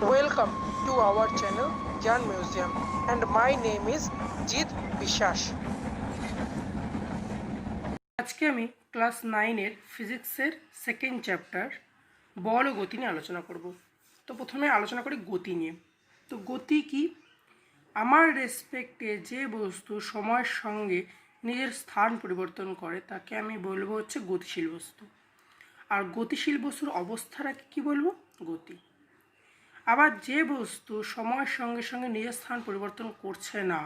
Welcome to our channel Jan Museum and my name is Jit Bishas. আজকে আমি class 9-এর ফিজিক্সের second chapter বল ও গতি নিয়ে আলোচনা করব। তো প্রথমে আলোচনা করি গতি নিয়ে। তো গতি কি? আমার রেসপেক্টে যে বস্তু সময়ের সঙ্গে নিজের স্থান পরিবর্তন করে তাকে আমি বলবো হচ্ছে গতিশীল বস্তু। আর গতিশীল বস্তুর অবস্থাটাকে কী বলবো? গতি। আবার যে বস্তু সময়ের সঙ্গে সঙ্গে নিজের স্থান পরিবর্তন করছে না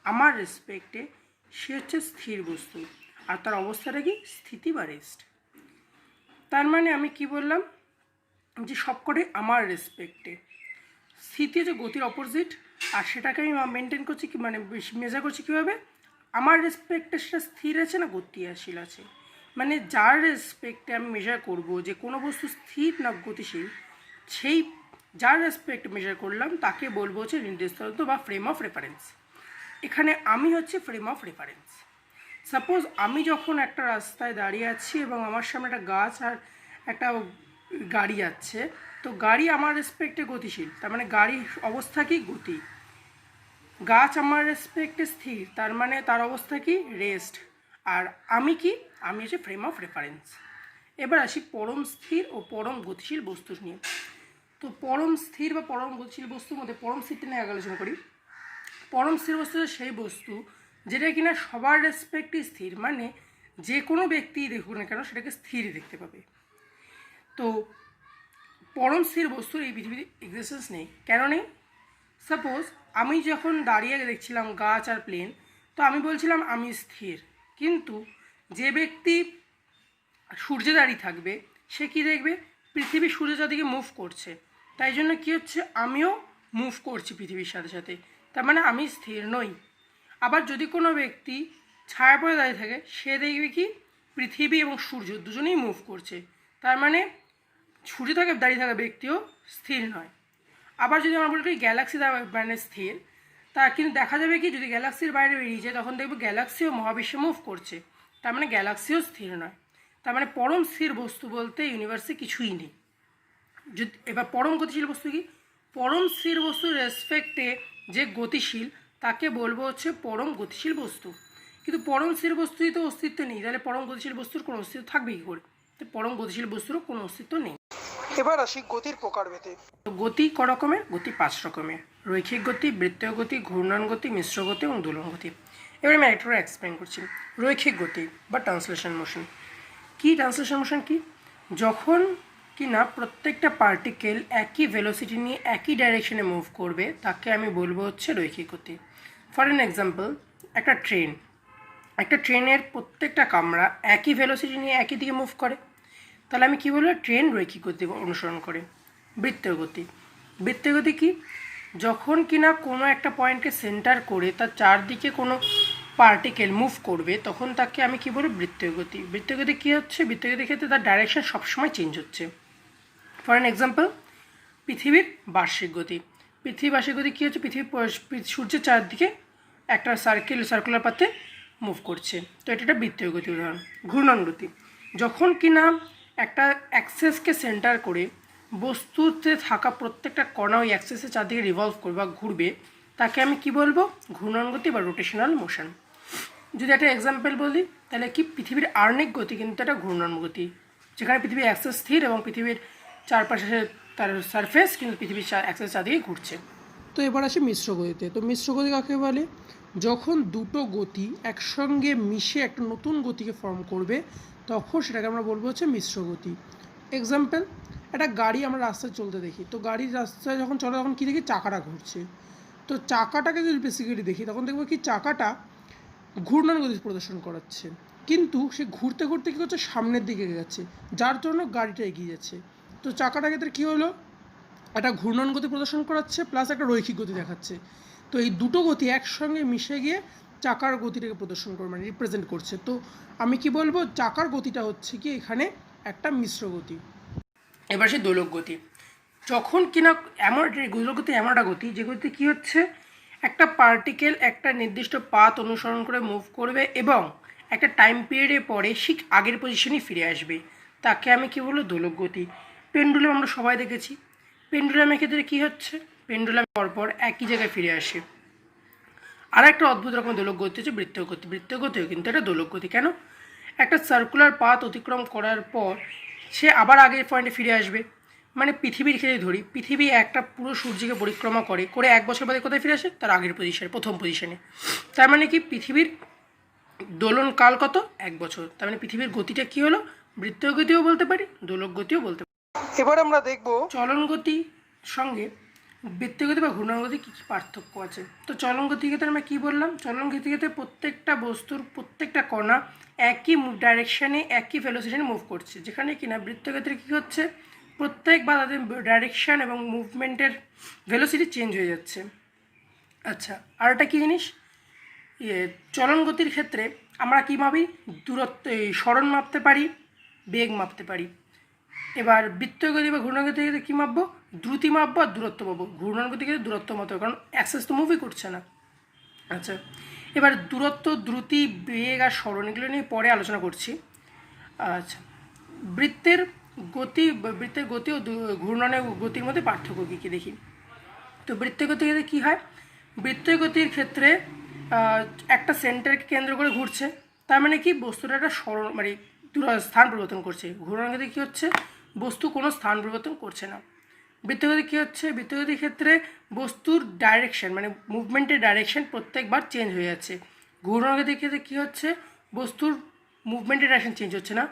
আমার রেসপেক্টে, সে হচ্ছে স্থির বস্তু। আর তার অবস্থাটা কি? স্থিতি বা রেস্ট। তার মানে আমি কি বললাম যে সবকটাই আমার রেসপেক্টে। স্থিতি হচ্ছে গতির অপোজিট, আর সেটাকে আমি মেনটেন করছি কি, মানে মেজার করছি কীভাবে? আমার রেসপেক্টে সেটা স্থির আছে না গতিশীল আছে। মানে যার রেসপেক্টে আমি মেজার করব যে কোনো বস্তু স্থির না গতিশীল, সেই যার রেসপেক্ট মেজার করলাম তাকে বলবো হচ্ছে নির্দেশ তত্ত্ব বা ফ্রেম অফ রেফারেন্স। এখানে আমি হচ্ছে ফ্রেম অফ রেফারেন্স। সাপোজ আমি যখন একটা রাস্তায় দাঁড়িয়ে আছি এবং আমার সামনে একটা গাছ আর একটা গাড়ি যাচ্ছে, তো গাড়ি আমার রেসপেক্টে গতিশীল, তার মানে গাড়ির অবস্থা কি? গতি। গাছ আমার রেসপেক্টে স্থির, তার মানে তার অবস্থা কি? রেস্ট। আর আমি কি? আমি হচ্ছে ফ্রেম অফ রেফারেন্স। এবার আসি পরম স্থির ও পরম গতিশীল বস্তু নিয়ে। তো পরম স্থির বা পরম গতিশীল বস্তুর মধ্যে পরম স্থিরটা নিয়ে আগে আলোচনা করি। পরম স্থির বস্তু সেই বস্তু যেটা কিনা সবার রেসপেক্টই স্থির, মানে যে কোনো ব্যক্তিই দেখুক না কেন সেটাকে স্থির দেখতে পাবে। তো পরম স্থির বস্তুর এই পৃথিবীতে এক্সিস্টেন্স নেই। কেন নেই? সাপোজ আমি যখন দাঁড়িয়ে দেখছিলাম গাছ আর প্লেন, তো আমি বলছিলাম আমি স্থির, কিন্তু যে ব্যক্তি সূর্যে দাঁড়িয়ে থাকবে সে কি দেখবে? পৃথিবী সূর্যের চারদিকে মুভ করছে, তাই জন্য কী হচ্ছে? আমিও মুভ করছি পৃথিবীর সাথে সাথে, তার মানে আমি স্থির নই। আবার যদি কোনো ব্যক্তি ছায়া পড়ে দাঁড়িয়ে থাকে, সে দেখবে কি পৃথিবী এবং সূর্য দুজনেই মুভ করছে, তার মানে সূর্য থেকে দাঁড়িয়ে থাকা ব্যক্তিও স্থির নয়। আবার যদি আমরা বলি গ্যালাক্সি মানে স্থির, তা কিন্তু দেখা যাবে কি যদি গ্যালাক্সির বাইরে বেরিয়ে যায় তখন দেখবে গ্যালাক্সিও মহাবিশ্বে মুভ করছে, তার মানে গ্যালাক্সিও স্থির নয়। তার মানে পরম স্থির বস্তু বলতে ইউনিভার্সে কিছুই নেই। যদি এবার পরম গতিশীল বস্তু কি? পরম স্থির বস্তুর রেসপেক্টে যে গতিশীল তাকে বলবো হচ্ছে পরম গতিশীল বস্তু। কিন্তু পরম স্থির বস্তুই তো অস্তিত্ব নেই, তাহলে পরম গতিশীল বস্তুর কোনো অস্তিত্ব থাকবে কী করে? তো পরম গতিশীল বস্তুরও কোনো অস্তিত্ব নেই। এবার আসি গতির প্রকারভেদে। তো গতি ক রকমের? গতি 5 রকমের: রৈখিক গতি, বৃত্তীয় গতি, ঘূর্ণন গতি, মিশ্র গতি এবং দোলন গতি। এবার আমি একটা এক্সপ্লেন করছি। রৈখিক গতি বা ট্রান্সলেশন মোশন কি? ট্রান্সলেশন মোশন কি? যখন কি না প্রত্যেকটা পার্টিকেল একই ভেলোসিটি নিয়ে একই ডাইরেকশনে মুভ করবে তাকে আমি বলবো হচ্ছে রৈখিক গতি। ফর অ্যান এক্সাম্পল, একটা ট্রেনের প্রত্যেকটা কামরা একই ভেলোসিটি নিয়ে একই দিকে মুভ করে, তাহলে আমি কী বলবো? ট্রেন রৈখিক গতি অনুসরণ করে। বৃত্তীয় গতি। বৃত্তীয় গতি কি? যখন কিনা কোনো একটা পয়েন্টকে সেন্টার করে তার চারদিকে কোনো পার্টিকেল মুভ করবে তখন তাকে আমি কী বলবো? বৃত্তীয় গতি। বৃত্তীয় গতি কী হচ্ছে? বৃত্তীয় গতির ক্ষেত্রে তার ডাইরেকশন সবসময় চেঞ্জ হচ্ছে। ফর অ্যান এক্সাম্পল, পৃথিবীর বার্ষিক গতি। পৃথিবীর বার্ষিক গতি কী হচ্ছে? সূর্যের চারদিকে একটা সার্কুলার পাথে মুভ করছে, তো এটা একটা বৃত্তীয় গতি উদাহরণ। ঘূর্ণন গতি। যখন কিনা একটা অ্যাক্সেসকে সেন্টার করে বস্তুতে থাকা প্রত্যেকটা কণা ওই অ্যাক্সেসের চারদিকে রিভলভ করবে বা ঘুরবে তাকে আমি কি বলবো? ঘূর্ণন গতি বা রোটেশনাল মোশন। যদি একটা এক্সাম্পল বলি তাহলে কি, পৃথিবীর আর্নিক গতি কিন্তু একটা ঘূর্ণন গতি, যেখানে পৃথিবীর অ্যাক্সেস স্থির এবং পৃথিবীর চারপাশে তার সারফেস কিন্তু পৃথিবীর অ্যাক্সেস চারদিকে ঘুরছে। তো এবার আসি মিশ্র গতিতে। তো মিশ্র গতি কাকে বলে? যখন দুটো গতি একসঙ্গে মিশে একটা নতুন গতিকে ফর্ম করবে তখন সেটাকে আমরা বলবো হচ্ছে মিশ্র গতি। এক্সাম্পল, একটা গাড়ি আমরা রাস্তায় চলতে দেখি, তো গাড়ির রাস্তায় যখন চলে তখন কী দেখি? চাকাটা ঘুরছে। তো চাকাটাকে যদি বেসিক্যালি দেখি তখন দেখবো কি চাকাটা ঘূর্ণন গতি প্রদর্শন করাচ্ছে, কিন্তু সে ঘুরতে ঘুরতে কী করছে? সামনের দিকে যাচ্ছে, যার জন্য গাড়িটা এগিয়ে যাচ্ছে। তো চাকাটা ক্ষেত্রে কী হলো? একটা ঘূর্ণন গতি প্রদর্শন করাচ্ছে প্লাস একটা রৈখিক গতি দেখাচ্ছে। তো এই দুটো গতি একসঙ্গে মিশে গিয়ে চাকার গতিটাকে প্রদর্শন করে, মানে রিপ্রেজেন্ট করছে। তো আমি কি বলবো? চাকার গতিটা হচ্ছে কি এখানে একটা মিশ্র গতি। এবার সে দোলক গতি। যখন কিনা এমন দোলক গতি এমন একটা গতি যে গতি কী হচ্ছে? একটা পার্টিকেল একটা নির্দিষ্ট পাথ অনুসরণ করে মুভ করবে এবং একটা টাইম পিরিয়ডের পরে ঠিক আগের পজিশনেই ফিরে আসবে, তাকে আমি কী বলবো? দোলক গতি। পেন্ডুলাম আমরা সবাই দেখেছি। পেন্ডুলামের ক্ষেত্রে কী হচ্ছে, পেন্ডুলাম পরপর একই জায়গায় ফিরে আসে। আর একটা অদ্ভুত রকম দোলক গতি হচ্ছে বৃত্তীয় গতি। বৃত্তীয় গতিও কিন্তু এটা দোলক গতি। কেন? একটা সার্কুলার পাথ অতিক্রম করার পর সে আবার আগের পয়েন্টে ফিরে আসবে। মানে পৃথিবীর ক্ষেত্রে ধরি, পৃথিবী একটা পুরো সূর্যকে পরিক্রমা করে 1 বছর বাদে কোথায় ফিরে আসে? তার আগের পজিশনে, প্রথম পজিশনে। তার মানে কি পৃথিবীর দোলন কাল কত? 1 বছর। তার মানে পৃথিবীর গতিটা কী হলো? বৃত্তীয় গতিও বলতে পারি, দোলক গতিও বলতে পারি। এবার আমরা দেখব চলন গতি সঙ্গে বৃত্তীয় গতি বা ঘূর্ণন গতি কী কী পার্থক্য আছে। তো চলন গতির ক্ষেত্রে আমরা কী বললাম? চলন গতির ক্ষেত্রে প্রত্যেকটা বস্তুর প্রত্যেকটা কণা একই ডাইরেকশানে একই ভেলোসিটিতে মুভ করছে, যেখানে কিনা বৃত্তীয় গতির কী হচ্ছে, প্রত্যেকবার তাদের ডাইরেকশান এবং মুভমেন্টের ভেলোসিটি চেঞ্জ হয়ে যাচ্ছে। আচ্ছা, আর একটা কী জিনিস, চলন গতির ক্ষেত্রে আমরা কী মাপি? দূরত্ব, সরণ মাপতে পারি, বেগ মাপতে পারি। এবার বৃত্তীয় গতি বা ঘূর্ণন গতির ক্ষেত্রে কী মাপবো? দ্রুতি মাপবো আর দূরত্ব মাপবো। ঘূর্ণন গতির ক্ষেত্রে দূরত্ব মাপতে হবে, কারণ অ্যাক্সেস তো মুভই করছে না। আচ্ছা, এবার দূরত্ব, দ্রুতি, বেগ আর সরণ এগুলো নিয়ে পরে আলোচনা করছি। আচ্ছা, বৃত্তের গতি ও ঘূর্ণনের গতির মধ্যে পার্থক্য কী কী দেখি। তো বৃত্তীয় গতির ক্ষেত্রে কী হয়? বৃত্তীয় গতির ক্ষেত্রে একটা সেন্টারকে কেন্দ্র করে ঘুরছে, তার মানে কি বস্তুটা একটা মানে স্থান পরিবর্তন করছে। ঘূর্ণন গতি কী হচ্ছে? বস্তু কোনো স্থান পরিবর্তন করছে না। বৃত্তীয় গতি কী হচ্ছে? বৃত্তীয় গতির ক্ষেত্রে বস্তুর ডাইরেকশন মানে মুভমেন্টের ডাইরেকশন প্রত্যেকবার চেঞ্জ হয়ে যাচ্ছে। ঘূর্ণন গতির ক্ষেত্রে কী হচ্ছে? বস্তুর মুভমেন্টের ডাইরেকশন চেঞ্জ হচ্ছে না,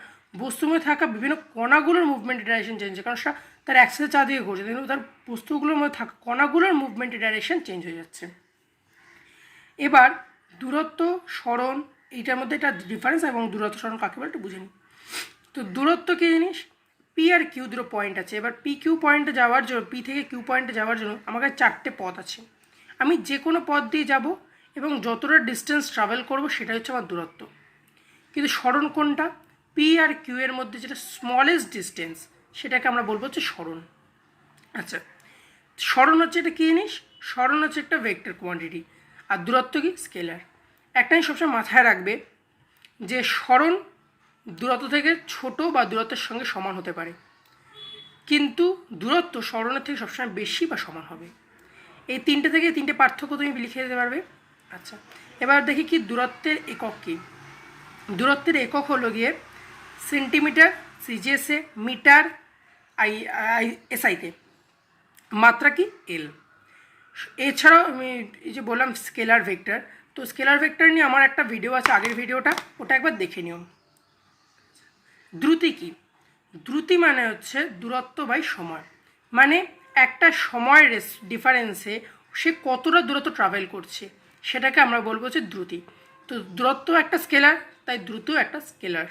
বস্তুর মধ্যে থাকা বিভিন্ন কণাগুলোর মুভমেন্টের ডাইরেকশন চেঞ্জ হচ্ছে, কারণ তার অ্যাক্সেসের চারদিকে ঘুরছে, কিন্তু তার বস্তুগুলোর মধ্যে থাকা কণাগুলোর মুভমেন্টের ডাইরেকশন চেঞ্জ হয়ে যাচ্ছে। এবার দূরত্ব, সরণ, এইটার মধ্যে একটা ডিফারেন্স, এবং দূরত্ব সরণ কাকে বলে একটু বুঝে নিই। তো দূরত্ব কী জিনিস? পি আর কিউ দুটো পয়েন্ট আছে। এবার পি কিউ পয়েন্টে যাওয়ার জন্য, পি থেকে কিউ পয়েন্টে যাওয়ার জন্য আমার কাছে 4টে পথ আছে। আমি যে কোনো পথ দিয়ে যাব এবং যতটা ডিস্টেন্স ট্রাভেল করব সেটা হচ্ছে আমার দূরত্ব। কিন্তু সরণ কোনটা? পি আর কিউ এর মধ্যে যেটা স্মলেস্ট ডিস্টেন্স, সেটাকে আমরা বলবো হচ্ছে সরণ। আচ্ছা, সরণ হচ্ছে এটা কী জিনিস? সরণ হচ্ছে একটা ভেক্টর কোয়ান্টিটি, আর দূরত্ব কি? স্কেলার। একটাই সবসময় মাথায় রাখবে যে সরণ দূরত্ব থেকে ছোট বা দূরত্বের সঙ্গে সমান হতে পারে, কিন্তু দূরত্ব সরণের থেকে সবসময় বেশি বা সমান হবে। এই তিনটে পার্থক্য তুমি লিখে দিতে পারবে। আচ্ছা, এবার দেখি কি দূরত্বের একক কী। দূরত্বের একক হলো গিয়ে সেন্টিমিটার সিজিএসে, মিটার এসআইতে, মাত্রা কি? এল। এছাড়াও আমি এই যে বললাম স্কেলার ভেক্টর, তো স্কেলার ভেক্টর নিয়ে আমার একটা ভিডিও আছে, আগের ভিডিওটা, ওটা একবার দেখে নিও। দ্রুতি কি? দ্রুতি মানে হচ্ছে দূরত্ব বাই সময়, মানে একটা সময়ের ডিফারেন্সে সে কতটা দূরত্ব ট্রাভেল করছে সেটাকে আমরা বলবো হচ্ছে দ্রুতি। তো দূরত্ব একটা স্কেলার, তাই দ্রুতিও একটা স্কেলার।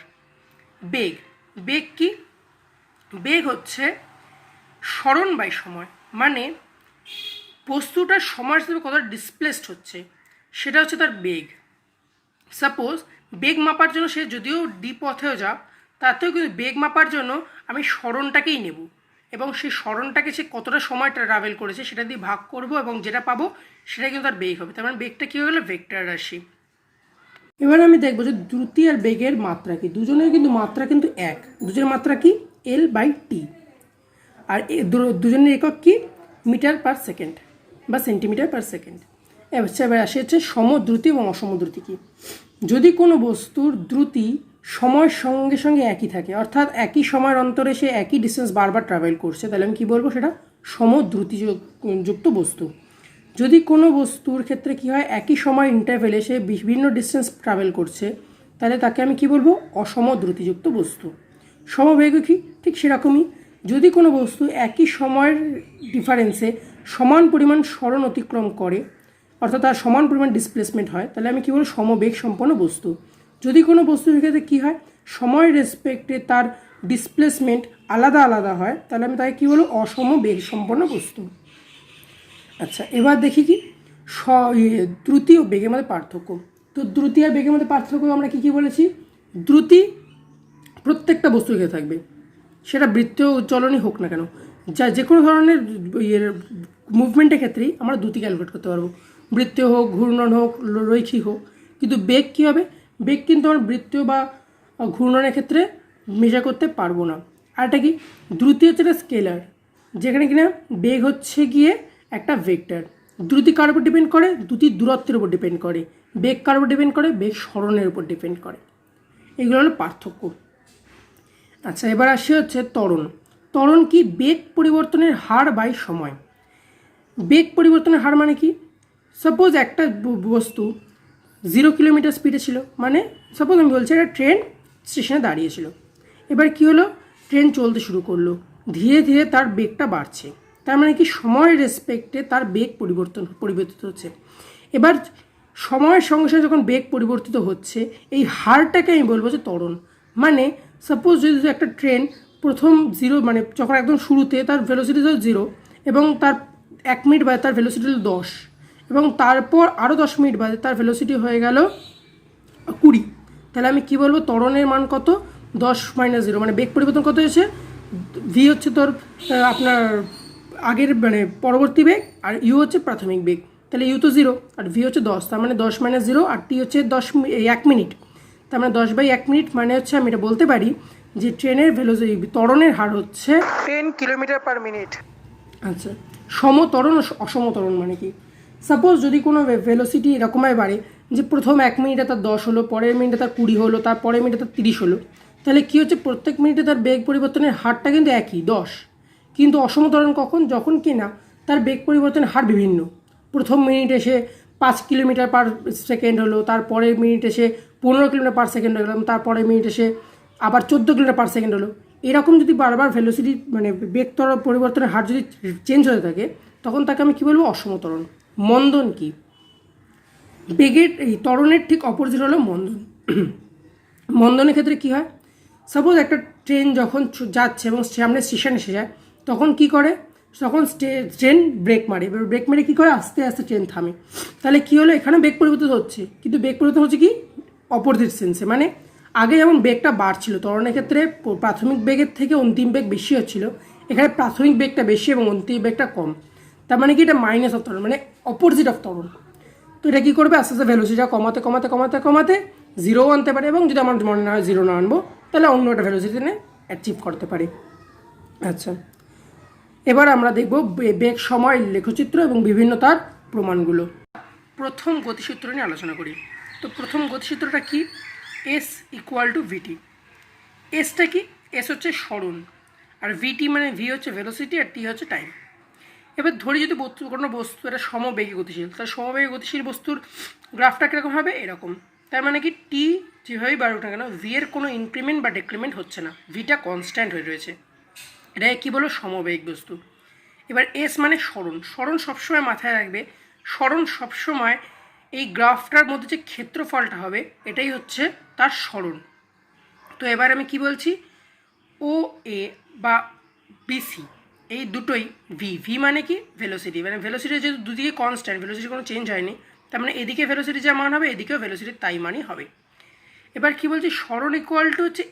বেগ, বেগ কি? বেগ হচ্ছে সরণ বাই সময়, মানে বস্তুটার সময়ের সাথে কতটা ডিসপ্লেসড হচ্ছে সেটা হচ্ছে তার বেগ। সাপোজ বেগ মাপার জন্য সে যদিও ডি পথেও যাক, তাতেও কিন্তু বেগ মাপার জন্য আমি সরণটাকেই নেব, এবং সেই সরণটাকে সে কতটা সময় ট্রাভেল করেছে সেটা দিয়ে ভাগ করব, এবং যেটা পাবো সেটা কিন্তু তার বেগ হবে। তার মানে বেগটা কী হয়ে গেলো? ভেক্টর রাশি। এবার আমি দেখবো যে দ্রুতি আর বেগের মাত্রা কি। দুজনের কিন্তু মাত্রা কিন্তু এক, দুজনের মাত্রা কি? L by T. আর দুজনের একক কি? মিটার পার সেকেন্ড বা সেন্টিমিটার পার সেকেন্ড। এবার আসে হচ্ছে সমদ্রুতি এবং অসমদ্রুতি কি। যদি কোনো বস্তুর দ্রুতি সময়ের সঙ্গে সঙ্গে একই থাকে, অর্থাৎ একই সময়ের অন্তরে সে একই ডিস্টেন্স বারবার ট্রাভেল করছে, তাহলে আমি কী বলবো? সেটা সমদ্রুতিযুক্ত বস্তু। যদি কোনো বস্তুর ক্ষেত্রে কী হয়, একই সময় ইন্টারভেলে সে বিভিন্ন ডিস্টেন্স ট্রাভেল করছে, তাহলে তাকে আমি কী বলবো? অসমদ্রুতিযুক্ত বস্তু। সমবেগ কি? ঠিক সেরকমই, যদি কোনো বস্তু একই সময়ের ডিফারেন্সে সমান পরিমাণ সরণ অতিক্রম করে, অর্থাৎ তার সমান পরিমাণ ডিসপ্লেসমেন্ট হয়, তাহলে আমি কী বলবো? সমবেগ সম্পন্ন বস্তু। যদি কোনো বস্তুর ক্ষেত্রে কী হয়, সময়ের রেসপেক্টে তার ডিসপ্লেসমেন্ট আলাদা আলাদা হয়, তাহলে আমি তাকে কী বলবো? অসমবেগ সম্পন্ন বস্তু। আচ্ছা, এবার দেখি কি দ্রুতি ও বেগের মধ্যে পার্থক্য। তো দ্রুতি আর বেগের মধ্যে পার্থক্য আমরা কী কী বলেছি? দ্রুতি প্রত্যেকটা বস্তুর ক্ষেত্রে থাকবে, সেটা বৃত্তীয় চলনই হোক না কেন, যে কোনো ধরনের মুভমেন্টের ক্ষেত্রেই আমরা দ্রুতি ক্যালকুলেট করতে পারবো, বৃত্তীয় হোক, ঘূর্ণন হোক, রৈখিক হোক। কিন্তু বেগ কী হবে? বেগ কিন্তু আমরা বৃত্তীয় বা ঘূর্ণনের ক্ষেত্রে মেজার করতে পারবো না। আর এটা কি? দ্রুতি হচ্ছে একটা স্কেলার, যেখানে কিনা বেগ হচ্ছে গিয়ে একটা ভেক্টর। দ্রুতি কার উপর ডিপেন্ড করে? দ্রুতি দূরত্বের উপর ডিপেন্ড করে। বেগ কার উপর ডিপেন্ড করে? বেগ সরণের উপর ডিপেন্ড করে। এগুলো হলো পার্থক্য। আচ্ছা, এবার আসি হচ্ছে ত্বরণ। ত্বরণ কি? বেগ পরিবর্তনের হার বাই সময়। বেগ পরিবর্তনের হার মানে কি? সাপোজ একটা বস্তু 0 কিলোমিটার স্পিডে ছিল, মানে সাপোজ আমি বলছি একটা ট্রেন স্টেশনে দাঁড়িয়েছিল। এবার কি হলো? ট্রেন চলতে শুরু করলো, ধীরে ধীরে তার বেগটা বাড়ছে। তার মানে কি সময়ের রেসপেক্টে তার বেগ পরিবর্তিত হচ্ছে। এবার সময়ের সঙ্গে সঙ্গে যখন বেগ পরিবর্তিত হচ্ছে, এই হারটাকে আমি বলবো যে ত্বরণ। মানে সাপোজ যদি একটা ট্রেন প্রথম 0 মানে যখন একদম শুরুতে তার ভেলোসিটি ছিল 0 এবং তার 1 মিনিট বাদে তার ভেলোসিটি হলো 10 এবং তারপর আরও 10 মিনিট বাদে তার ভেলোসিটি হয়ে গেল 20, তাহলে আমি কি বলবো? ত্বরণের মান কত? 10 - 0, মানে বেগ পরিবর্তন কত হয়েছে? ভি হচ্ছে তোর আপনার আগের মানে পরবর্তী বেগ, আর ইউ হচ্ছে প্রাথমিক বেগ। তাহলে ইউ তো 0 আর ভি হচ্ছে 10, তার মানে 10 - 0, আর টি হচ্ছে 1 মিনিট। তার মানে 10/1 মিনিট, মানে হচ্ছে আমি এটা বলতে পারি যে ট্রেনের ভেলোসিটি ত্বরণের হার হচ্ছে 10 কিলোমিটার পার মিনিট। আচ্ছা, সমত্বরণ ও অসমত্বরণ মানে কি? সাপোজ যদি কোনো ভেলোসিটি এরকমভাবে বাড়ে যে প্রথম 1 মিনিটে তার 10 হলো, পরের মিনিটে তার 20 হলো, তার পরের মিনিটে তার 30 হলো, তাহলে কী হচ্ছে? প্রত্যেক মিনিটে তার বেগ পরিবর্তনের হারটা কিন্তু একই 10। কিন্তু অসমত্বরণ কখন? যখন কি না তার বেগ পরিবর্তনের হার বিভিন্ন। প্রথম মিনিটে সে 5 কিলোমিটার পার সেকেন্ড হলো, তার পরের মিনিটে সে 15 কিলোমিটার পার সেকেন্ড হলো, তার পরের মিনিটে সে আবার 14 কিলোমিটার পার সেকেন্ড হলো। এরকম যদি বারবার ভেলোসিটি মানে বেগ পরিবর্তনের হার যদি চেঞ্জ হতে থাকে, তখন তাকে আমি কী বলবো? অসমত্বরণ। মন্দন কি? বেগের এই ত্বরণের ঠিক অপোজিট হলো মন্দন। মন্দনের ক্ষেত্রে কী হয়? সাপোজ একটা ট্রেন যখন যাচ্ছে এবং সামনে স্টেশন এসে যায়, তখন কি করে? তখন ট্রেন ব্রেক মারে। এবার ব্রেক মেরে কী করে? আস্তে আস্তে ট্রেন থামে। তাহলে কী হলো? এখানে বেগ পরিবর্তন হচ্ছে, কিন্তু বেগ পরিবর্তন হচ্ছে কি অপোজিট সেন্সে। মানে আগে যেমন বেগটা বাড়ছিল, ত্বরণের ক্ষেত্রে প্রাথমিক বেগের থেকে অন্তিম বেগ বেশি হচ্ছিল, এখানে প্রাথমিক বেগটা বেশি এবং অন্তিম বেগটা কম। তার মানে কি এটা মাইনাস অফ ত্বরণ, মানে অপোজিট অফ ত্বরণ। তো এটা কী করবে? আস্তে আস্তে ভ্যালুসিটা কমাতে কমাতে কমাতে কমাতে 0 আনতে পারে, এবং যদি আমার মনে না হয় 0 না আনবো, তাহলে অন্য একটা ভ্যালুসিটি অ্যাচিভ করতে পারি। আচ্ছা, এবার আমরা দেখব বেগ, সময়, লেখচিত্র এবং বিভিন্ন তার প্রমাণগুলো। প্রথম গতিসূত্র নিয়ে আলোচনা করি। তো প্রথম গতিসূত্রটা কি? এস ইকুয়াল টু ভিটি। এসটা কি? এস হচ্ছে সরণ, আর ভিটি মানে ভি হচ্ছে ভেলোসিটি, আর টি হচ্ছে টাইম। এবার ধরি যদি কোনো বস্তু এটা সমবেগে গতিশীল, তাহলে সমবেগে গতিশীল বস্তুর গ্রাফটা কীরকম হবে? এরকম। তার মানে কি টি যেভাবেই বাড়ুক না কেন, ভি এর কোনো ইনক্রিমেন্ট বা ডিক্রিমেন্ট হচ্ছে না, ভিটা কনস্ট্যান্ট হয়ে রয়েছে। এটাকে কী বলো? সমবেগ বস্তু। এবার এস মানে সরণ। সরণ সবসময় মাথায় রাখবে, সরণ সবসময় এই গ্রাফটার মধ্যে যে ক্ষেত্রফলটা হবে এটাই হচ্ছে তার সরণ। তো এবার আমি কি বলছি? ও এ বা বিসি এই দুটোই ভি। ভি মানে কি? ভেলোসিটি। মানে ভেলোসিটি যেহেতু দুদিকে কনস্ট্যান্ট, ভেলোসিটি কোনো চেঞ্জ হয়নি, তার মানে এদিকে ভেলোসিটি যা মান হবে এদিকেও ভেলোসিটির তাই মানই হবে। এবার কি বলছি? সরণ ইকুয়াল টু হচ্ছে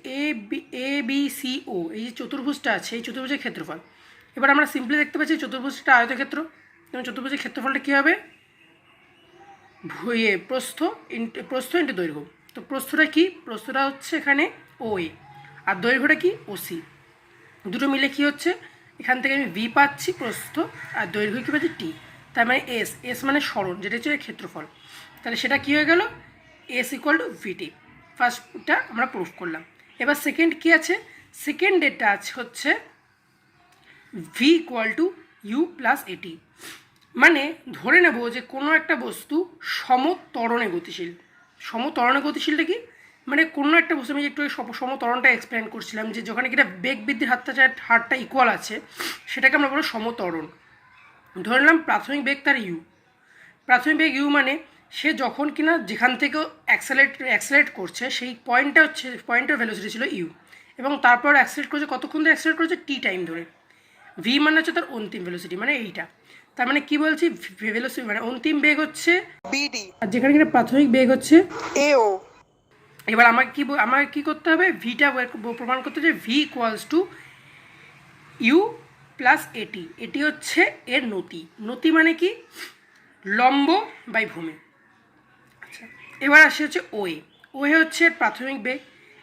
এ বি সি ও, এই যে চতুর্ভুজটা আছে এই চতুর্ভুজের ক্ষেত্রফল। এবার আমরা সিম্পলি দেখতে পাচ্ছি চতুর্ভুজটা আয়তক্ষেত্র, এবং চতুর্ভুজের ক্ষেত্রফলটা কী হবে? প্রস্থ ইন্টু দৈর্ঘ্য। তো প্রস্থটা কি? প্রস্থটা হচ্ছে এখানে ও এ, আর দৈর্ঘ্যটা কি? ও সি। দুটো মিলে কি হচ্ছে? এখান থেকে আমি ভি পাচ্ছি প্রস্থ, আর দৈর্ঘ্য কী পাচ্ছি? টি। তার মানে এস, এস মানে সরণ, যেটা হচ্ছে ক্ষেত্রফল। তাহলে সেটা কী হয়ে গেল? এস ইকুয়াল টু ভিটি। ফার্স্টটা আমরা প্রুফ করলাম। এবার সেকেন্ড কি আছে? সেকেন্ড ডেটটা আছে হচ্ছে V equal to you plus A T. মানে ধরে নেব যে কোনো একটা বস্তু সমত্বরণে গতিশীল। সমত্বরণে গতিশীলটা কি? মানে কোনো একটা বস্তু, আমি একটু সমত্বরণটা এক্সপ্লেন করছিলাম যে যখন কিনা বেগ বৃদ্ধির হারটা ইকুয়াল আছে, সেটাকে আমরা বলবো সমত্বরণ। ধরে নিলাম প্রাথমিক বেগ তার ইউ। প্রাথমিক বেগ ইউ মানে সে যখন কিনা যেখান থেকে অ্যাক্সেলারেট করছে সেই পয়েন্টের ভেলোসিটি ছিল ইউ, এবং তারপর অ্যাক্সেলারেট করেছে কতক্ষণ ধরে অ্যাক্সেলারেট করেছে? টি টাইম ধরে। ভি মানে হচ্ছে তার অন্তিম ভেলোসিটি, মানে এইটা। তার মানে কি বলছি? ভেলোসিটি মানে অন্তিম বেগ হচ্ছে বিডি, আর যেখানে কিনা প্রাথমিক বেগ হচ্ছে এও। এবার আমাকে কি করতে হবে? ভিটা প্রমাণ করতে হবে। V equals to you plus A T. A T হচ্ছে এর নতি। নতি মানে কি? লম্ব বাই ভূমি। আচ্ছা, এবার আসে হচ্ছে ওয়ে। ওয়ে হচ্ছে প্রাথমিক বেগ,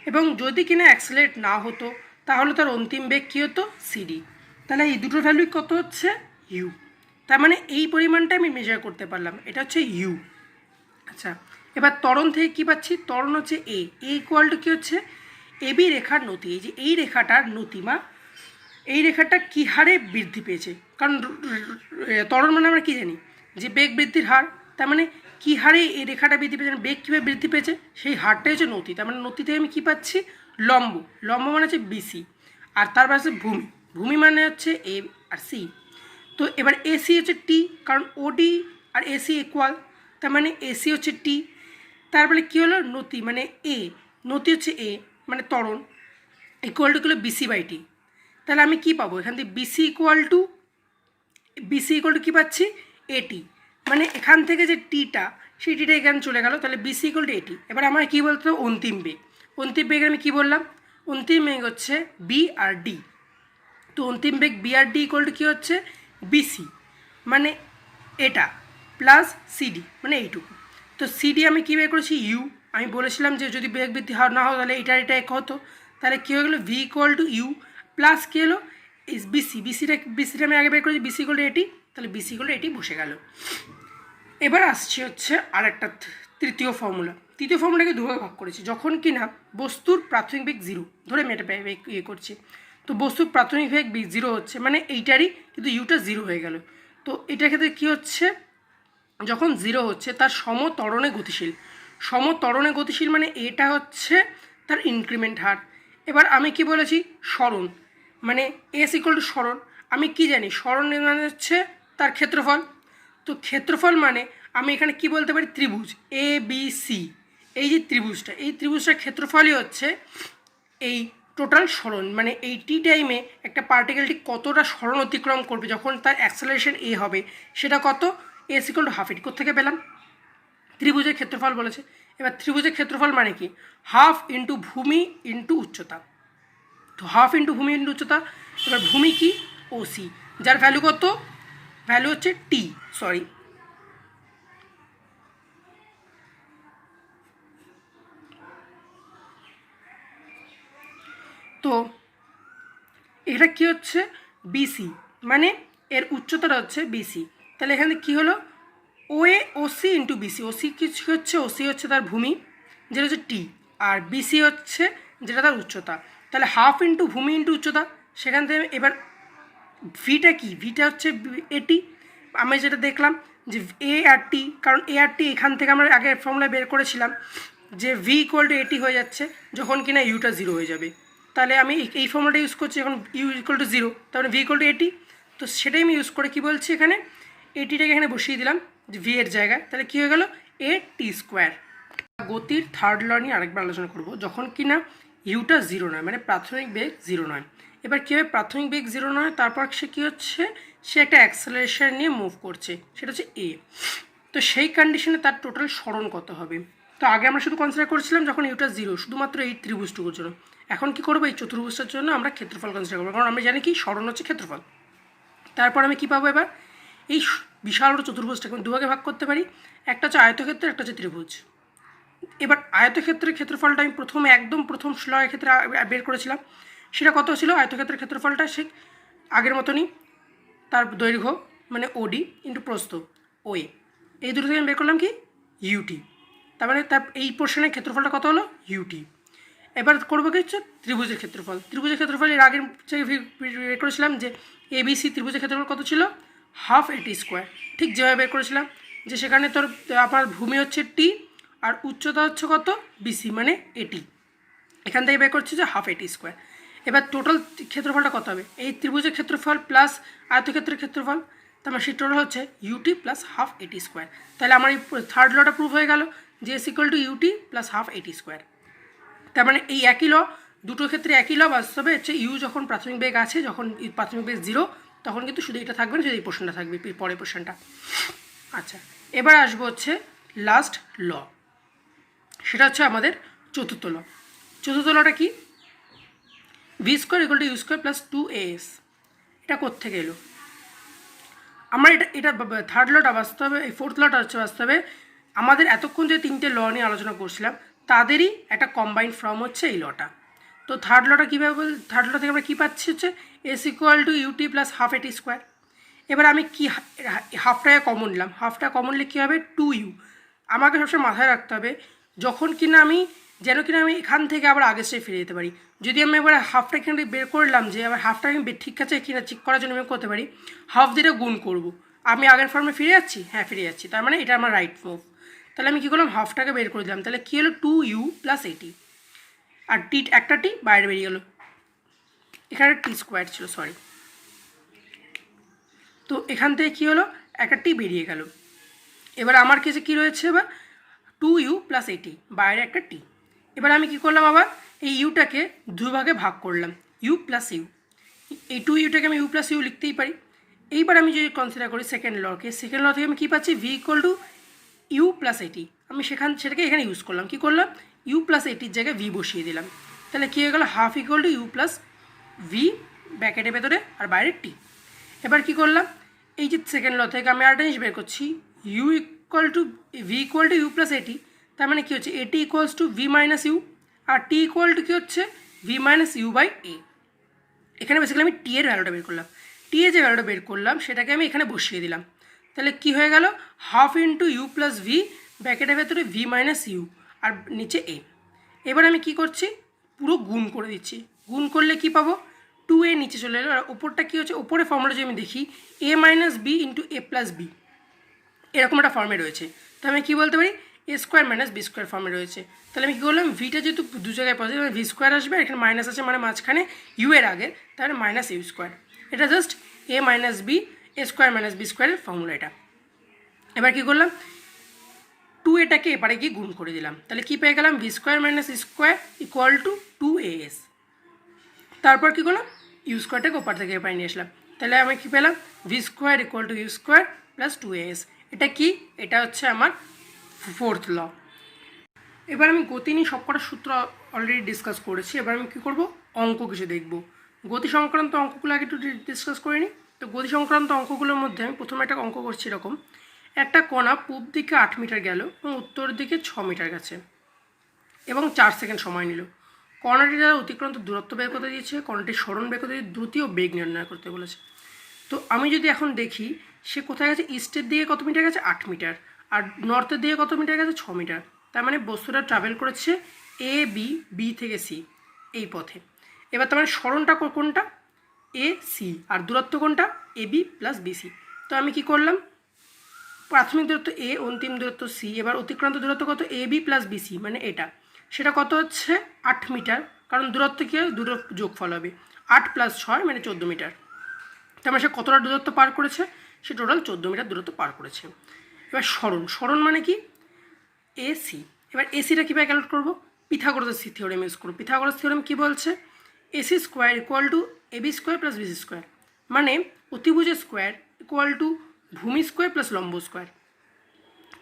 এবং যদি কিনা অ্যাক্সেলারেট না হতো তাহলে তার অন্তিম বেগ কী হতো? সিডি। তাহলে এই দুটোর ভ্যালু কত হচ্ছে ইউ, তার মানে এই পরিমাণটা আমি মেজার করতে পারলাম, এটা হচ্ছে ইউ। আচ্ছা, এবার ত্বরণ থেকে কী পাচ্ছি, ত্বরণ হচ্ছে এ ইকুয়াল টু কী হচ্ছে এবি রেখার নতি, এই যে এই রেখাটার নতিমা, এই রেখাটা কী হারে বৃদ্ধি পেয়েছে, কারণ ত্বরণ মানে আমরা কী জানি যে বেগ বৃদ্ধির হার, তার মানে কী হারে এই রেখাটা বৃদ্ধি পেয়েছে, বেগ কীভাবে বৃদ্ধি পেয়েছে সেই হারটাই হচ্ছে নতি, তার মানে নতি থেকে আমি কী পাচ্ছি লম্ব, লম্ব মানে হচ্ছে বিসি, আর তার পাশে ভূমি, ভূমি মানে হচ্ছে এ আর সি। তো এবার এসি হচ্ছে টি, কারণ ওডি আর এসি ইকুয়াল, তার মানে এসি হচ্ছে টি, তারপরে কী হলো নতি মানে এ, নতি হচ্ছে এ মানে ত্বরণ, ইকুয়াল টু হলো বিসি বাই টি। তাহলে আমি কী পাবো এখান থেকে বিসি ইকুয়াল টু কী পাচ্ছি এটি, মানে এখান থেকে যে টিটা সেই টিটা এখানে চলে গেল, তাহলে বিসি ইকুয়াল টু এটি। এবার আমার কী বলতে হবে অন্তিম বেগ, অন্তিম বেগ আমি কী বললাম, অন্তিম বেগ হচ্ছে বি আর ডি। তো অন্তিম বেগ বি আর ডি ইকুয়াল টু কী হচ্ছে বিসি মানে এটা প্লাস সিডি মানে এইটুকু। তো সিডি আমি কী বের করেছি ইউ, আমি বলেছিলাম যে যদি বেগ বৃদ্ধি না হতো তাহলে এটা এক হতো, তাহলে কী হয়ে গেলো v equal to you plus কী হলো ইস বিসি, বিসিটা আমি আগে বের করেছি বিসি ইকুয়াল টু এটি, তাহলে বিসি ইকুয়াল টু এটি বসে গেল। এবার আসছে হচ্ছে আর একটা তৃতীয় ফর্মুলা, তৃতীয় ফর্মুলাকে দুভাগে ভাগ করেছি, যখন কি না বস্তুর প্রাথমিক বেগ জিরো, ধরে আমি এটা ইয়ে করছি, তো বস্তুর প্রাথমিক বেগ জিরো হচ্ছে মানে এইটারই কিন্তু ইউটা জিরো হয়ে গেল। তো এটার ক্ষেত্রে কী হচ্ছে যখন জিরো হচ্ছে তার সমত্বরণে গতিশীল, সমত্বরণে গতিশীল মানে এটা হচ্ছে তার ইনক্রিমেন্ট হার। এবার আমি কি বলেছি সরণ, মানে এস ইকুয়াল টু সরণ, আমি কি জানি সরণ মানে হচ্ছে তার ক্ষেত্রফল, তো ক্ষেত্রফল মানে আমি এখানে কি বলতে পারি ত্রিভুজ এ বি সি, এই যে ত্রিভুজটা এই ত্রিভুজটার ক্ষেত্রফলই হচ্ছে এই টোটাল সরণ, মানে এই টি টাইমে একটা পার্টিকেলটি কতটা সরণ অতিক্রম করবে যখন তার অ্যাক্সেলারেশন এ হবে সেটা কত এস ইকুয়াল টু হাফ, এটি কোথেকে পেলাম ত্রিভুজের ক্ষেত্রফল বলেছে। এবার ত্রিভুজের ক্ষেত্রফল মানে কি হাফ ইন্টু ভূমি ইন্টু উচ্চতা, তো হাফ ইন্টু ভূমি ইন্টু উচ্চতা, এবার ভূমি কি ওসি, যার ভ্যালু কত ভ্যালু হচ্ছে টি, সরি তো এটা কি হচ্ছে বিসি মানে এর উচ্চতাটা হচ্ছে বিসি, তাহলে এখানে কি হলো O A OC into BC, OC কিছু হচ্ছে ওসি হচ্ছে তার ভূমি যেটা হচ্ছে টি, আর বিসি হচ্ছে যেটা তার উচ্চতা, তাহলে হাফ ইন্টু ভূমি ইন্টু উচ্চতা, সেখান থেকে এবার ভিটা কি ভিটা হচ্ছে এটি, আমি যেটা দেখলাম যে এ আর টি, কারণ এ আর টি এখান থেকে আমরা আগে ফর্মুলায় বের করেছিলাম যে ভি ইকুয়াল টু এটি হয়ে যাচ্ছে যখন কিনা ইউটা জিরো হয়ে যাবে, তাহলে আমি এই ফর্মুলাটা ইউজ করছি যখন ইউ ইকুয়াল টু জিরো, তাহলে ভি ইকুয়াল টু এটি, তো সেটাই আমি ইউজ করে কী বলছি এখানে এটিটাকে এখানে বসিয়ে দিলাম যে ভি এর জায়গায়, তাহলে কী হয়ে গেল এ টি স্কোয়ার। গতির থার্ড ল নিয়ে আরেকবার আলোচনা করব, যখন কিনা ইউটা জিরো নয় মানে প্রাথমিক বেগ জিরো নয়। এবার কীভাবে প্রাথমিক বেগ জিরো নয় তারপর সে কী হচ্ছে সে একটা অ্যাক্সেলারেশন নিয়ে মুভ করছে সেটা হচ্ছে এ, তো সেই কন্ডিশনে তার টোটাল সরণ কত হবে, তো আগে আমরা শুধু কনসিডার করেছিলাম যখন ইউটা জিরো শুধুমাত্র এই ত্রিভুজটুকুর জন্য, এখন কি করবো এই চতুর্ভুজটার জন্য আমরা ক্ষেত্রফল কনসিডার করবো, কারণ আমরা জানি কি সরণ হচ্ছে ক্ষেত্রফল। তারপর আমি কী পাবো এবার এই বিশাল বড় চতুর্ভুজটাকে আমি দুভাগে ভাগ করতে পারি, একটা হচ্ছে আয়তক্ষেত্র একটা হচ্ছে ত্রিভুজ। এবার আয়তক্ষেত্রের ক্ষেত্রফলটা আমি একদম প্রথম শ্লয়ের ক্ষেত্রে বের করেছিলাম, সেটা কত ছিল আয়তক্ষেত্রের ক্ষেত্রফলটা সে আগের মতনই তার দৈর্ঘ্য মানে ওডি ইন্টু প্রস্থ ওএ, এই দুটো থেকে আমি বের করলাম কি ইউটি, তার মানে তার এই পোর্শনের ক্ষেত্রফলটা কত হলো ইউটি। এবার করবো কি হচ্ছে ত্রিভুজের ক্ষেত্রফল, ত্রিভুজের ক্ষেত্রফল এর আগের বের করেছিলাম যে এবিসি ত্রিভুজের ক্ষেত্রফল কত ছিল হাফ এটি স্কোয়ার, ঠিক যেভাবে বের করেছিলাম যে সেখানে তোর আপনার ভূমি হচ্ছে টি আর উচ্চতা হচ্ছে কত বিসি মানে এটি, এখান থেকে বের করছি যে হাফ এটি স্কোয়ার। এবার টোটাল ক্ষেত্রফলটা কত হবে এই ত্রিভুজের ক্ষেত্রফল প্লাস আয়তক্ষেত্রের ক্ষেত্রফল, তার মানে সেই টোটাল হচ্ছে U T plus half A T square, তাহলে আমার এই থার্ড লটা প্রুভ হয়ে গেল যে S equal to U T plus half A T square. তার মানে এই একই ল দুটোর ক্ষেত্রে একই ল বাস্তবে হচ্ছে ইউ যখন প্রাথমিক বেগ আছে যখন প্রাথমিক বেগ জিরো তখন কিন্তু শুধু এটা থাকবে না, শুধু এই পোর্শনটা থাকবে পরের পোর্শনটা। আচ্ছা এবার আসবো হচ্ছে লাস্ট ল, সেটা হচ্ছে আমাদের চতুর্থ ল। চতুর্থ লটা কি V square equal to U square plus 2as, এটা কোত্থেকে এলো আমরা এটা থার্ড লটা বাস্তবে এই ফোর্থ লটা হচ্ছে বাস্তবে আমাদের এতক্ষণ যে তিনটে ল নিয়ে আলোচনা করছিলাম তাদেরই একটা কম্বাইন্ড ফর্ম হচ্ছে এই লটা। তো থার্ড লটা কীভাবে থার্ড ল থেকে আমরা কী পাচ্ছি হচ্ছে S equal to U T plus half A T square. এবার আমি কি হাফটাকে কমন নিলাম, হাফটা কমন নিলে কী হবে, 2u। আমাকে সবসময় মাথায় রাখতে হবে যখন কিনা আমি আমি এখান থেকে আবার আগের স্টেপে ফিরে যেতে পারি। যদি আমি এবার হাফটা এখান থেকে বের করলাম, যে আবার হাফটা আমি ঠিক আছে কিনা চেক করার জন্য আমি করতে পারি হাফ দিয়ে গুণ করব। আমি আগের ফর্মে ফিরে যাচ্ছি, হ্যাঁ ফিরে যাচ্ছি, তার মানে এটা আমার রাইট মুভ। তাহলে আমি কী করলাম, হাফটাকে বের করে দিলাম, তাহলে কী হলো 2u প্লাস এটি, আর টি একটা টি বাইরে বেরিয়ে গেলো, এখানে টি স্কোয়ার ছিল সরি। তো এখান থেকে কী হলো, একটা টি বেরিয়ে গেল। এবার আমার কাছে কী রয়েছে, এবার 2u প্লাস এটি, বাইরে একটা টি। এবার আমি কি করলাম, আবার এই ইউটাকে দুভাগে ভাগ করলাম, ইউ প্লাস ইউ। এই 2uটাকে আমি ইউ প্লাস ইউ লিখতেই পারি। এইবার আমি যদি কনসিডার করি সেকেন্ড লকে, সেকেন্ড ল থেকে আমি কী পাচ্ছি, V equal to you plus A T. আমি সেটাকে এখানে ইউজ করলাম, কী করলাম, ইউ প্লাস এটির জায়গায় ভি বসিয়ে দিলাম। তাহলে কী হয়ে গেলো, half equal to you plus v ব্যাকেটের ভেতরে আর বাইরে টি। এবার কি করলাম, এই যে সেকেন্ড ল থেকে আমি আরেকটা জিনিস বের করছি, u equal to v equal to you plus at. তার মানে কী হচ্ছে, at equals to v minus u, আর টি ইকুয়াল টু কী হচ্ছে, v minus u by a. এখানে বেসিক্যালি আমি টি এর ভ্যালুটা বের করলাম, টি এর যে ভ্যালুটা বের করলাম সেটাকে আমি এখানে বসিয়ে দিলাম। তাহলে কি হয়ে গেল, half into U plus V ব্র্যাকেটের ভেতরে ভি মাইনাস ইউ আর নিচে এ। এবার আমি কি করছি, পুরো গুণ করে দিচ্ছি। গুণ করলে কি পাবো, 2a নিচে চলে এলো, আর ওপরটা কী হচ্ছে, ওপরে ফর্মুলা যদি আমি দেখি a minus B into A plus B, এরকম একটা ফর্মে রয়েছে। তো আমি কী বলতে পারি, A square minus B square ফর্মে রয়েছে। তাহলে আমি কী করলাম, ভিটা যেহেতু দু জায়গায় পজিটিভ, ভি স্কোয়ার আসবে, এখানে মাইনাস আছে মানে মাঝখানে ইউ এর আগে, তাহলে মাইনাস ইউ স্কোয়ার। এটা just a minus B, A square minus B স্কোয়ারের ফর্মুলা এটা। এবার কী করলাম, 2aটাকে এবারে গিয়ে গুণ করে দিলাম, তাহলে কী পেয়ে গেলাম, V square minus square equal two 2as। তারপর কী করলাম, ইউ স্কোয়ারটাকে ওপার থেকে এপারে নিয়ে আসলাম, তাহলে আমি কী পেলাম, V square equal to U square plus 2as। এটা কি, এটা হচ্ছে আমার ফোর্থ ল। এবার আমি গতি নিয়ে সবকটা সূত্র অলরেডি ডিসকাস করেছি। এবার আমি কী করব, অঙ্ক কিছু দেখব। গতি সংক্রান্ত অঙ্কগুলো আগে একটু ডিসকাস করে নিই। তো গতি সংক্রান্ত অঙ্কগুলোর মধ্যে আমি প্রথমে একটা অঙ্ক করছি এরকম, একটা কণা পূব দিকে 8 মিটার গেল এবং উত্তর দিকে 6 মিটার গেছে এবং 4 সেকেন্ড সময় নিল। কণাটি দ্বারা অতিক্রান্ত দূরত্ব বের করতে দিয়েছে, কণাটির সরণ বের করতে দিয়ে দ্রুতি ও বেগ নির্ণয় করতে বলেছে। তো আমি যদি এখন দেখি সে কোথায় গেছে, ইস্টের দিকে কত মিটার গেছে, 8 মিটার, আর নর্থের দিকে কত মিটার গেছে, 6 মিটার। তার মানে বস্তুটা ট্রাভেল করেছে এ বি, বি থেকে সি এই পথে। এবার তার মানে সরণটা কোনটা, এ সি, আর দূরত্ব কোনটা, এ বি প্লাস বিসি। তো আমি কি করলাম, প্রাথমিক দূরত্ব এ, অন্তিম দূরত্ব সি, এবার অতিক্রান্ত দূরত্ব কত, এ বি প্লাস বিসি, মানে এটা, সেটা কত হচ্ছে 8 মিটার, কারণ দূরত্ব কী হয়, দূরত্ব যোগফল হবে, 8 প্লাস 6 মানে 14 মিটার। তার মানে সে কতটা দূরত্ব পার করেছে, সে টোটাল 14 মিটার দূরত্ব পার করেছে। এবার সরণ মানে কি, এসি। এবার এসিটা কীভাবে ক্যালকুলেট করবো, পিথাগোরাস থিওরেম ইউজ করবো। পিথাগোরাস থিওরেম কী বলছে, AC square equal to AB square plus BC square, মানে অতিভুজের স্কোয়ার ইকুয়াল টু ভূমি স্কোয়ার প্লাস লম্ব স্কোয়ার।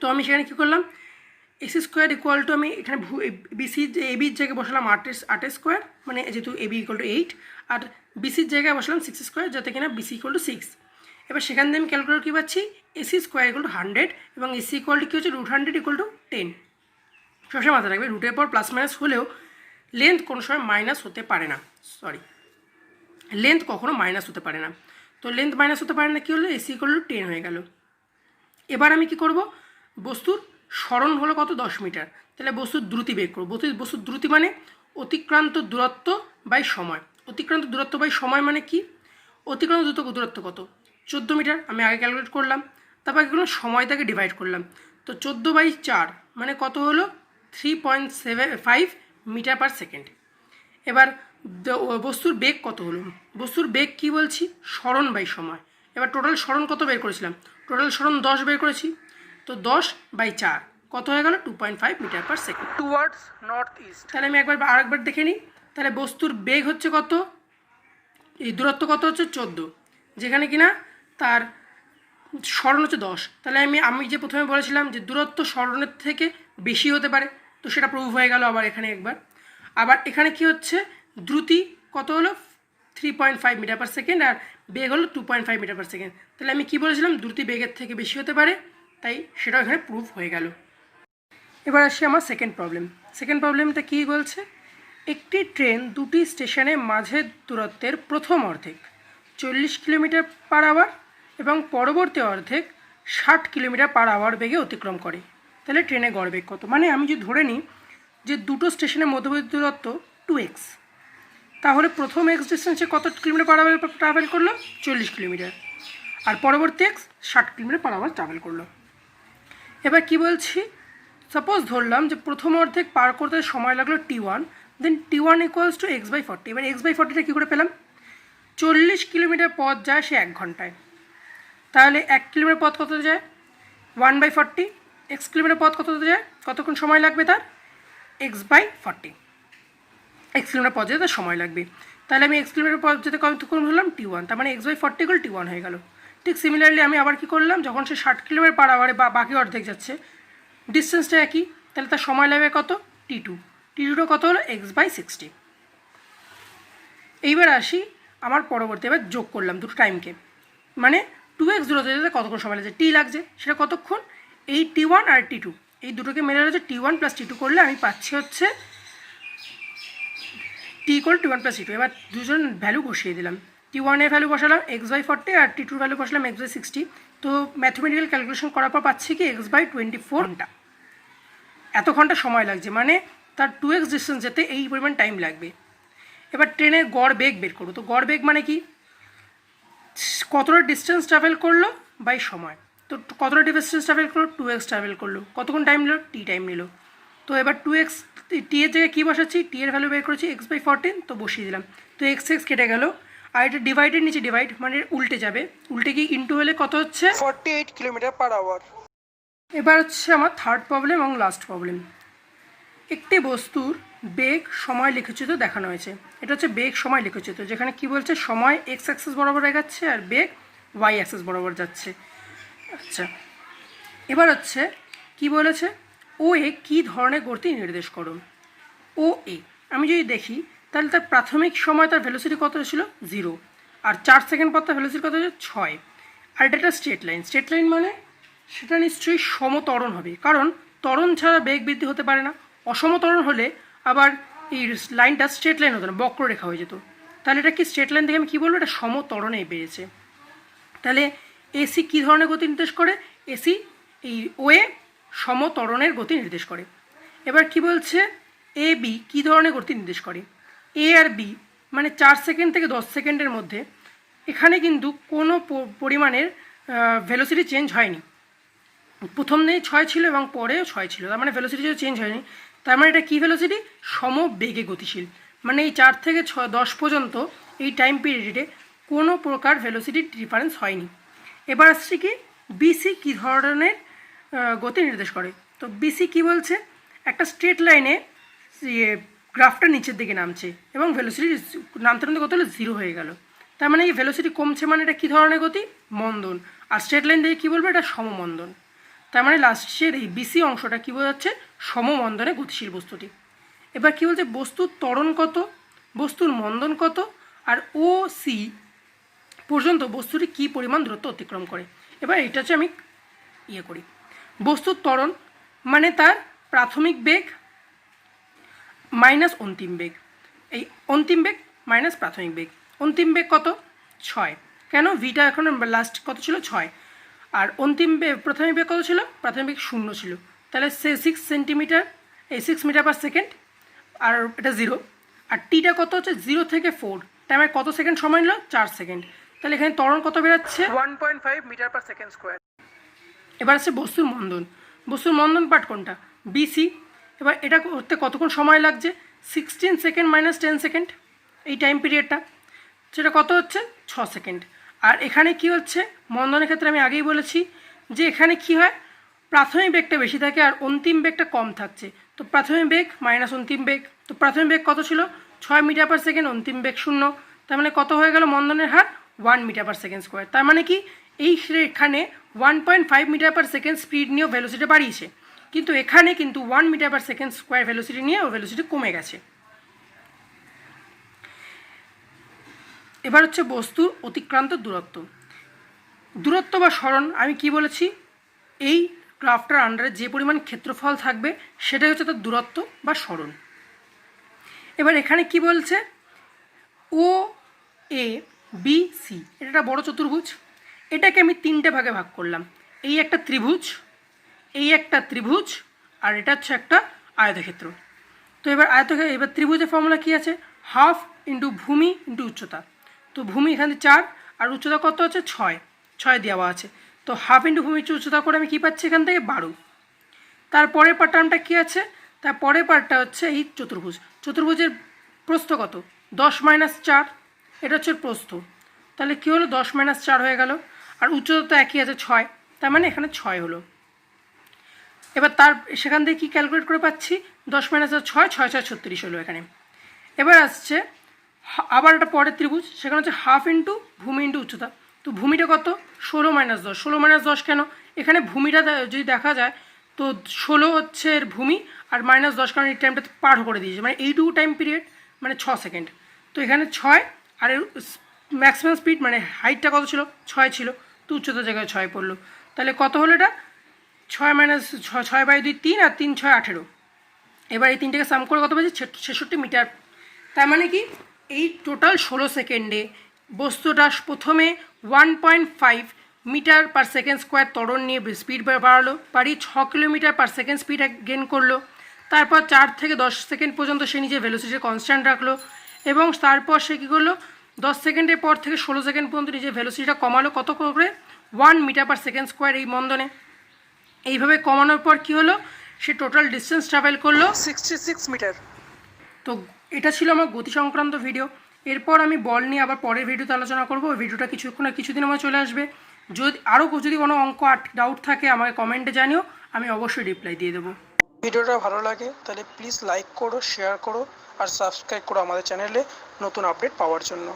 তো আমি সেখানে কী করলাম, এসি স্কোয়ার ইকুয়াল টু আমি এখানে বিসি এবির জায়গায় বসালাম 8 স্কোয়ার, মানে যেহেতু এবি ইকুয়াল টু 8, আর বিসির জায়গায় বসালাম 6 স্কোয়ার, যাতে কিনা বিসি ইকুয়াল টু 6। এবার সেখান থেকে আমি ক্যালকুলেট কী পাচ্ছি, এসি স্কোয়ার ইকুয়াল টু 100 এবং এসি ইকুয়াল টু কী হচ্ছে, √100 ইকুয়াল টু 10। সবসময় মাথায় রাখবে, রুটের পর প্লাস মাইনাস হলেও লেন্থ কোনো সময় মাইনাস হতে পারে না, লেন্থ কখনো মাইনাস হতে পারে না। তো লেন্থ মাইনাস হতে পারে না, কী হলো, এসি ইকুয়াল টু 10 হয়ে গেল। এবার আমি কি করব, বস্তুর সরণ হলো কত, 10 মিটার, তাহলে বস্তুর দ্রুতি বের করব। বস্তুর দ্রুতি মানে অতিক্রান্ত দূরত্ব বাই সময়। অতিক্রান্ত দূরত্ব বাই সময় মানে কি, অতিক্রান্ত দূরত্ব কত, 14 মিটার, আমি আগে ক্যালকুলেট করলাম। তারপর কী করলাম, সময়টাকে ডিভাইড করলাম, তো 14/4 মানে কত হলো, 3.75 মিটার পার সেকেন্ড। এবার বস্তুর বেগ কত হলো, বস্তুর বেগ কি বলছি, সরণ বাই সময়। এবার টোটাল সরণ কত বের করেছিলাম, টোটাল সরণ 10 বের করেছি, তো 10/4 কত হয়ে গেল, 2.5 metre per second towards north east. তাহলে আমি আরেকবার দেখে নিই, তাহলে বস্তুর বেগ হচ্ছে কত, এই দূরত্ব কত হচ্ছে 14, যেখানে কিনা তার সরণ হচ্ছে 10। তাহলে আমি যে প্রথমে বলেছিলাম যে দূরত্ব সরণের থেকে বেশি হতে পারে, তো সেটা প্রুভ হয়ে গেল আবার এখানে একবার। আবার এখানে কি হচ্ছে, দ্রুতি কত হলো, 3.5 মিটার পার সেকেন্ড, আর বেগ হলো 2.5 মিটার পার সেকেন্ড। তাহলে আমি কি বলেছিলাম, দ্রুতি বেগের থেকে বেশি হতে পারে, তাই সেটাও এখানে প্রুভ হয়ে গেল। এবার আসি আমার সেকেন্ড প্রবলেমটা কী বলছে, একটি ট্রেন দুটি স্টেশনের মাঝের দূরত্বের প্রথম অর্ধেক 40 কিলোমিটার/আওয়ার এবং পরবর্তী অর্ধেক 60 কিলোমিটার/আওয়ার বেগে অতিক্রম করে। তাহলে ট্রেনের গড় বেগ কত? মানে আমি যদি ধরে নিই যে দুটো স্টেশনের মধ্যবর্তী দূরত্ব 2x, তাহলে প্রথম এক্স ডিস্টেন্সে কত কিলোমিটার/আওয়ার ট্রাভেল করলো? 40 কিলোমিটার। আর পরবর্তী এক্স 60 কিলোমিটার/আওয়ার ট্রাভেল করলো। এবার কি বলছি, সাপোজ ধরলাম যে প্রথম অর্ধেক পার করতে সময় লাগলো t1, then t1 equals to x/40। এবার x/40টা কী করে পেলাম? 40 কিলোমিটার পথ যায় সে 1 ঘন্টায়, তাহলে 1 কিলোমিটার পথ কত যায়? 1/40। x কিলোমিটার পথ কত যায়? কতক্ষণ সময় লাগবে তার? x/40। x কিলোমিটার পথ যেতে তার সময় লাগবে, তাহলে আমি x কিলোমিটার পথ যেতে কতক্ষণ হলাম? t1, তার মানে x/40 = t1 হয়ে গেল। ঠিক সিমিলারলি আমি আবার কি করলাম, যখন সে 60 কিলোমিটার/আওয়ারে বা বাকি অর্ধেক যাচ্ছে, ডিস্টেন্সটা একই, তাহলে তার সময় লাগবে কত? t2। t2টা কত হলো? x/60। এইবার আসি আমার পরবর্তী, এবার যোগ করলাম দুটো টাইমকে, মানে 2x দূরত্বে যেতে কতক্ষণ সময় লাগছে? t লাগছে, সেটা কতক্ষণ? এই t1 আর t2 এই দুটোকে মেলে হচ্ছে t1 + t2 করলে আমি পাচ্ছি হচ্ছে t = t1 + t2। এবার দুজন ভ্যালু বসিয়ে দিলাম, t1 এর ভ্যালু বসালাম x/40 আর t2 ভ্যালু বসালাম x/60। তো ম্যাথমেটিক্যাল ক্যালকুলেশন করার পর পাচ্ছি কি x/24 ঘন্টা। এত ঘন্টা সময় লাগছে, মানে তার 2x ডিস্টেন্স যেতে এই পরিমাণ টাইম লাগবে। এবার ট্রেনের গড় বেগ বের করবো। তো গড় বেগ মানে কি? কতটা ডিস্টেন্স ট্রাভেল করলো বাই সময়। তো কতটা ডিস্টেন্স ট্রাভেল করলো? 2x ট্রাভেল করলো। কতক্ষণ টাইম নিল? t টাইম নিল। তো এবার 2x, t এর জায়গায় কী বসাচ্ছি? t এর ভ্যালু বের করেছি x/14, তো বসিয়ে দিলাম। তো x কেটে গেল, আর এটা ডিভাইডের নিচে ডিভাইড, মানে উল্টে যাবে, উল্টে গিয়ে ইন্টু হলে কত হচ্ছে? 48 কিলোমিটার/আওয়ার। এবার হচ্ছে আমার থার্ড প্রবলেম এবং লাস্ট প্রবলেম। একটি বস্তুর বেগ সময় লিখচিত্র দেখানো হয়েছে। এটা হচ্ছে বেগ সময় লিখচিত্র, যেখানে কি বলছে সময় x অ্যাক্সিস বরাবর এগাচ্ছে আর বেগ y অ্যাক্সিস বরাবর যাচ্ছে। আচ্ছা, এবার হচ্ছে কি বলেছে, ও এ কী ধরনের গতি নির্দেশ করো। ও এ আমি যদি দেখি, তাহলে তার প্রাথমিক সময় তার ভেলোসিটি কত ছিল? 0, আর 4 সেকেন্ড পর তার ভেলোসিটি কত হচ্ছে? 6। আর এটা একটা স্ট্রেট লাইন। স্ট্রেট লাইন মানে সেটা নিশ্চয়ই সমত্বরণ হবে, কারণ ত্বরণ ছাড়া বেগ বৃদ্ধি হতে পারে না। অসমত্বরণ হলে আবার এই লাইনটা স্ট্রেট লাইন হতো না, বক্ররেখা হয়ে যেত। তাহলে এটা কি স্ট্রেট লাইন থেকে আমি কী বলবো? এটা সমত্বরণে বেড়েছে। তাহলে এসি কী ধরনের গতি নির্দেশ করে? এসি এই ওয়ে সমত্বরণের গতি নির্দেশ করে। এবার কি বলছে, এ বি কী ধরনের গতি নির্দেশ করে? এ আর বি মানে 4 সেকেন্ড থেকে 10 সেকেন্ডের মধ্যে এখানে কিন্তু কোনো পরিমাণের ভেলোসিটি চেঞ্জ হয়নি। প্রথম দিকে 6 ছিল এবং পরেও 6 ছিল, তার মানে ভেলোসিটি যদি চেঞ্জ হয়নি, তার মানে এটা কী ভেলোসিটি? সমবেগে গতিশীল। মানে এই 4 থেকে 10 পর্যন্ত এই টাইম পিরিয়ডে কোনো প্রকার ভেলোসিটি ডিফারেন্স হয়নি। এবার আসছে কি, বিসি কী ধরনের গতি নির্দেশ করে। তো বিসি কী বলছে, একটা স্ট্রেট লাইনে গ্রাফটা নিচের দিকে নামছে এবং ভেলোসিটি নামতে নামতে কত হলো? 0 হয়ে গেল। তার মানে এই ভেলোসিটি কমছে, মানে এটা কী ধরনের গতি? মন্দন। আর স্ট্রেট লাইন থেকে কী বলবো? এটা সমমন্দন। তার মানে লাস্টের এই বিসি অংশটা কী বোঝাচ্ছে? সমমন্দনে গতিশীল বস্তুটি। এবার কী বলছে, বস্তুর ত্বরণ কত, বস্তুর মন্দন কত, আর ও সি পর্যন্ত বস্তুটি কী পরিমাণ দূরত্ব অতিক্রম করে। এবার এটা হচ্ছে আমি করি, বস্তুর ত্বরণ মানে তার প্রাথমিক বেগ মাইনাস অন্তিম বেগ। এই অন্তিম বেগ মাইনাস প্রাথমিক বেগ। অন্তিম বেগ কত? 6। কেন? ভিটা এখন লাস্ট কত ছিল? 6। আর অন্তিম বেগ প্রাথমিক বেগ কত ছিল? প্রাথমিক বেগ 0 ছিল। তাহলে 6 সেন্টিমিটার, এই 6 মিটার/সেকেন্ড, আর এটা 0। আর টিটা কত হচ্ছে? 0 থেকে 4। টাইমে কত সেকেন্ড সময় নিল? 4 সেকেন্ড। তাহলে এখানে ত্বরণ কত বেরোচ্ছে? 1.5 মিটার/সেকেন্ড²। এবার আছে বস্তুর মন্দন। বস্তুর মন্দন পার্ট কোনটা? বিসি। এবার এটা করতে কতক্ষণ সময় লাগছে? 16 সেকেন্ড মাইনাস 10 সেকেন্ড, এই টাইম পিরিয়ডটা, সেটা কত হচ্ছে? 6 সেকেন্ড। আর এখানে কি হচ্ছে, মন্দনের ক্ষেত্রে আমি আগেই বলেছি যে এখানে কি হয়, প্রাথমিক বেগটা বেশি থাকে আর অন্তিম বেগটা কম থাকছে। তো প্রাথমিক বেগ মাইনাস অন্তিম বেগ, তো প্রাথমিক বেগ কত ছিল? 6 মিটার/সেকেন্ড, অন্তিম বেগ 0। তার মানে কত হয়ে গেল মন্দনের হার? 1 মিটার/সেকেন্ড²। তার মানে কি, এই এখানে 1.5 মিটার/সেকেন্ড স্পিড নিয়েও ভেলোসিটি বাড়িয়েছে, কিন্তু এখানে কিন্তু 1 মিটার/সেকেন্ড² ভেলোসিটি নিয়ে ও ভেলোসিটি কমে গেছে। এবার হচ্ছে বস্তুর অতিক্রান্ত দূরত্ব। দূরত্ব বা সরণ আমি কি বলেছি, এই গ্রাফটার আন্ডারে যে পরিমাণ ক্ষেত্রফল থাকবে সেটাই হচ্ছে তার দূরত্ব বা সরণ। এবার এখানে কি বলছে, ও এ বি সি, এটা একটা বড় চতুর্ভুজ। এটাকে আমি 3টে ভাগে ভাগ করলাম। এই একটা ত্রিভুজ, এই একটা ত্রিভুজ, আর এটা হচ্ছে একটা আয়তক্ষেত্র। তো এবার ত্রিভুজের ফর্মুলা কী আছে, হাফ ইন্টু ভূমি ইন্টু উচ্চতা। তো ভূমি এখানে 4 আর উচ্চতা কত আছে 6 দেওয়া আছে। তো হাফ ইন্টু ভূমি উচ্চতা করে আমি কী পাচ্ছি এখান থেকে 12। তারপরের টার্মটা কী আছে, তারপরের পার্টটা হচ্ছে এই চতুর্ভুজের প্রস্থ কত 10 - 4, এটা হচ্ছে প্রস্থ। তাহলে কী হলো 10 - 4 হয়ে গেল। আর উচ্চতা তো একই আছে 6, তার মানে এখানে 6 হলো। এবার সেখান থেকে কী ক্যালকুলেট করে পাচ্ছি 10 - 6, 6 × 6 = 36 হলো এখানে। এবার আসছে আবার একটা পরের ত্রিভুজ, সেখানে হচ্ছে হাফ ইন্টু ভূমি ইন্টু উচ্চতা। তো ভূমিটা কত 16 - 10, 16 - 10 কেন, এখানে ভূমিটা যদি দেখা যায় তো 16 হচ্ছে এর ভূমি, আর -10 কারণ এই টাইমটা পার করে দিয়েছে, মানে এইটুকু টাইম পিরিয়ড মানে 6 সেকেন্ড। তো এখানে 6 আর এর ম্যাক্সিমাম স্পিড মানে হাইটটা কত ছিল 6 ছিল, তো উচ্চতার জায়গায় 6 পড়লো। তাহলে কত হলো এটা 6 - 2 3, আর 3 × 6 = 18। এবার এই তিনটাকে সাম করে কত পাচ্ছি 66 মিটার। তার মানে কি এই টোটাল 16 সেকেন্ডে বস্তুটা প্রথমে 1.5 মিটার পার সেকেন্ড স্কোয়ার ত্বরণ নিয়ে স্পিড বাড়ালো, 6 kilometre per second speed gain করলো। তারপর 4 থেকে 10 সেকেন্ড পর্যন্ত সে নিজের ভেলোসিটি কনস্ট্যান্ট রাখলো, এবং তারপর সে কী করলো 10 সেকেন্ডের পর থেকে 16 সেকেন্ড পর্যন্ত নিজের ভেলোসিটিটা কমালো কত করে 1 মিটার পার সেকেন্ড স্কোয়ার এই মন্দনে। এইভাবে কমানোর পর কী হলো, সে টোটাল ডিস্টেন্স ট্রাভেল করলো 66 মিটার। তো এটা ছিল আমার গতি সংক্রান্ত ভিডিও। এরপর আমি বল নিয়ে আবার পরের ভিডিওতে আলোচনা করবো। ওই ভিডিওটা কিছুদিন আমার চলে আসবে। যদি কোনো অঙ্ক ডাউট থাকে আমাকে কমেন্টে জানিও, আমি অবশ্যই রিপ্লাই দিয়ে দেবো। ভিডিওটা ভালো লাগে তাহলে প্লিজ লাইক করো, শেয়ার করো আর সাবস্ক্রাইব করো আমাদের চ্যানেলে নতুন আপডেট পাওয়ার জন্য।